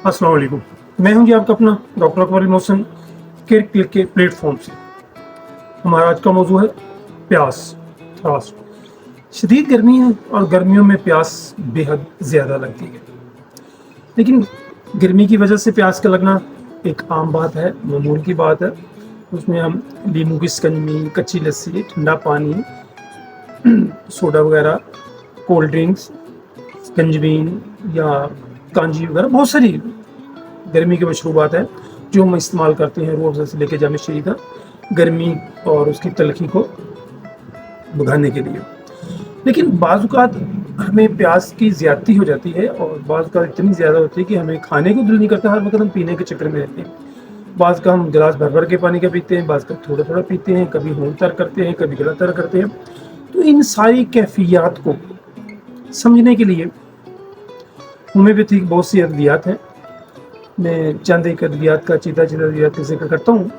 अस्सलाम वालेकुम। मैं हूं जी आपका अपना doctor Akbar Mohsin care click के प्लेटफॉर्म से। हमारा आज का मौजू है प्यास, थ्रस्ट। शदीद गर्मी है और गर्मियों में प्यास बेहद ज़्यादा लगती है, लेकिन गर्मी की वजह से प्यास का लगना एक आम बात है, मामूल की बात है। उसमें हम नींबू की शिकंजी, कच्ची लस्सी, ठंडा पानी, सोडा वगैरह, कोल्ड ड्रिंक्स, शिकंजबीन या कांजी वगैरह बहुत सारी गर्मी की मशरूबात हैं जो हम इस्तेमाल करते हैं रोज़ से लेकर जाम शरीदा गर्मी और उसकी तलखी को भगाने के लिए। लेकिन बाज़ औक़ात हमें प्यास की ज़्यादती हो जाती है और बाज़ औक़ात इतनी ज़्यादा होती है कि हमें खाने को दिल नहीं करता, हर वक्त हम पीने के चक्कर में रहते हैं। बाज़ का हम गिलास भर भर के पानी का पीते हैं, बाज़ का थोड़ा थोड़ा पीते हैं, कभी होंठ तर करते हैं, कभी गला तर करते हैं। तो इन सारी कैफियत को समझने के लिए होम्योपैथी की बहुत सी अद्वियात हैं। मैं चंद एक अद्वियात का चीता अद्वियात का जिक्र करता हूँ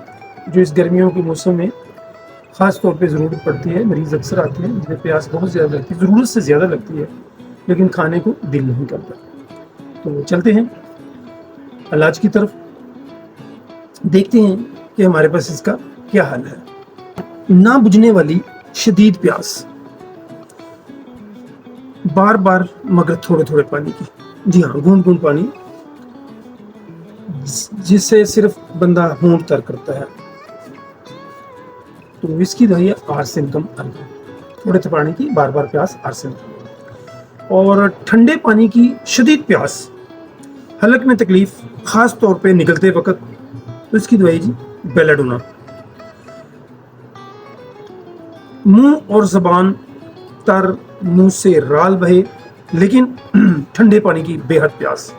जो इस गर्मियों के मौसम में ख़ास तौर पे ज़रूरत पड़ती है। मरीज़ अक्सर आते हैं जिन्हें प्यास बहुत ज़्यादा लगती है, ज़रूरत से ज़्यादा लगती है, लेकिन खाने को दिल नहीं करता। तो चलते हैं इलाज की तरफ, देखते हैं कि हमारे पास इसका क्या हल है। ना बुझने वाली शदीद प्यास, बार बार मगर थोड़े थोड़े पानी की, जी हाँ, गूंद गूंद पानी, जिससे सिर्फ बंदा होंठ तर करता है। तो इसकी दवाई है आर्सेन कम अल्कोहल। थोड़े से पानी की बार बार प्यास, आर्सेन कम। और ठंडे पानी की शदीद प्यास, हलक में तकलीफ, खास तौर पे निकलते वक्त, तो इसकी दवाई जी बेलाडोना। मुंह और जबान तर, मुंह से राल बहे, लेकिन ठंडे पानी की बेहद प्यास,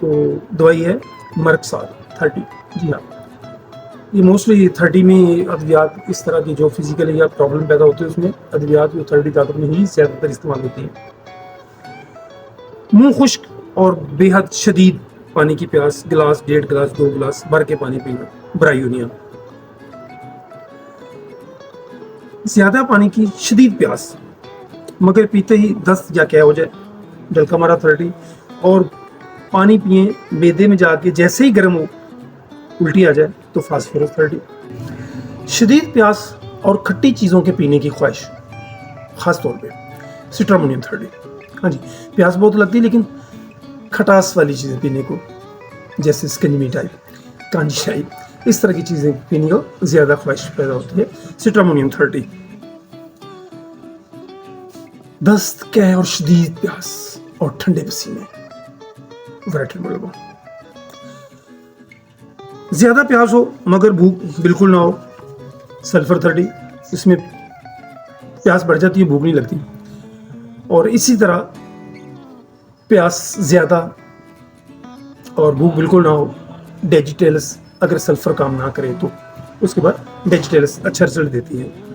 तो दवाई है मरकसाद 30। जी हाँ, ये मोस्टली 30 में अद्वियात इस तरह की जो फिजिकली या प्रॉब्लम पैदा होती है उसमें अद्वियात जो 30 ताकत में ही ज़्यादातर इस्तेमाल होती है। मुंह खुश्क और बेहद शदीद पानी की प्यास, गिलास, 1.5 गिलास, 2 गिलास भर के पानी पीना, ब्रायोनिया। ज़्यादा पानी की शदीद प्यास, मगर पीते ही दस्त या क्या हो जाए, डलका मारा 30, और पानी पिए मैदे में जाके जैसे ही गर्म हो उल्टी आ जाए तो फास्फोरस 30। शदीद प्यास और खट्टी चीज़ों के पीने की ख्वाहिश, ख़ास तौर पे सिट्रामोनियम 30। हाँ जी, प्यास बहुत लगती है लेकिन खटास वाली चीज़ें पीने को, जैसे स्कंजमी टाइप, कांजी टाइप, इस तरह की चीज़ें पीने को ज़्यादा ख्वाहिश पैदा होती है, सिट्रामोनियम 30। दस्त, कह और शदीद प्यास और ठंडे पसीने, वैराटिल। ज़्यादा प्यास हो मगर भूख बिल्कुल ना हो, सल्फर 30। इसमें प्यास बढ़ जाती है, भूख नहीं लगती। और इसी तरह प्यास ज़्यादा और भूख बिल्कुल ना हो, डेजिटेलस, अगर सल्फर काम ना करे तो उसके बाद डेजिटेलस अच्छा रिजल्ट देती है।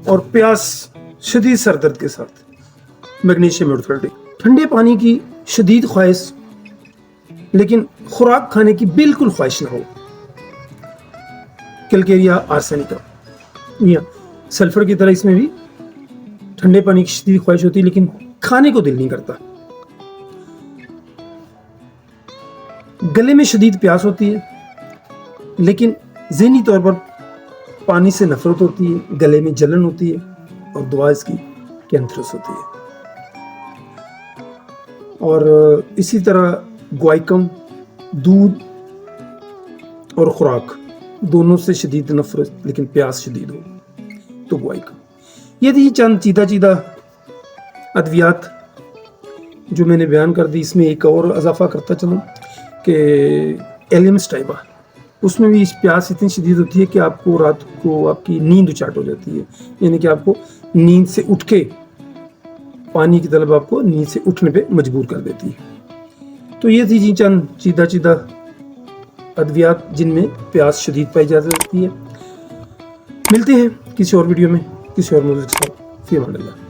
और प्यास शदीद सर दर्द के साथ मैग्नीशियम 30। ठंडे पानी की शदीद ख्वाहिश, लेकिन खुराक खाने की बिल्कुल ख्वाहिश ना हो, कैलकेरिया आर्सेनिका। या सल्फर की तरह इसमें भी ठंडे पानी की शदीद ख्वाहिश होती है लेकिन खाने को दिल नहीं करता। गले में शदीद प्यास होती है लेकिन ज़हनी तौर पर पानी से नफरत होती है, गले में जलन होती है और दुआ इसकी कैंथरस होती है। और इसी तरह ग्वाइकम, दूध और खुराक दोनों से शदीद नफरत लेकिन प्यास शदीद हो तो ग्वाइकम। ये थी चंद चीदा अद्वियात जो मैंने बयान कर दी। इसमें एक और इजाफा करता चलूँ कि एलियम्स टाइबा, उसमें भी प्यास इतनी शदीद होती है कि आपको रात को आपकी नींद उचाट हो जाती है, यानी कि आपको नींद से उठ के पानी की तलब आपको नींद से उठने पे मजबूर कर देती है। तो ये थी जी चंद चीदा अद्वियात जिनमें प्यास शदीद पाई जाती है। मिलते हैं किसी और वीडियो में किसी और मौजूद के साथ। फी अमान अल्लाह।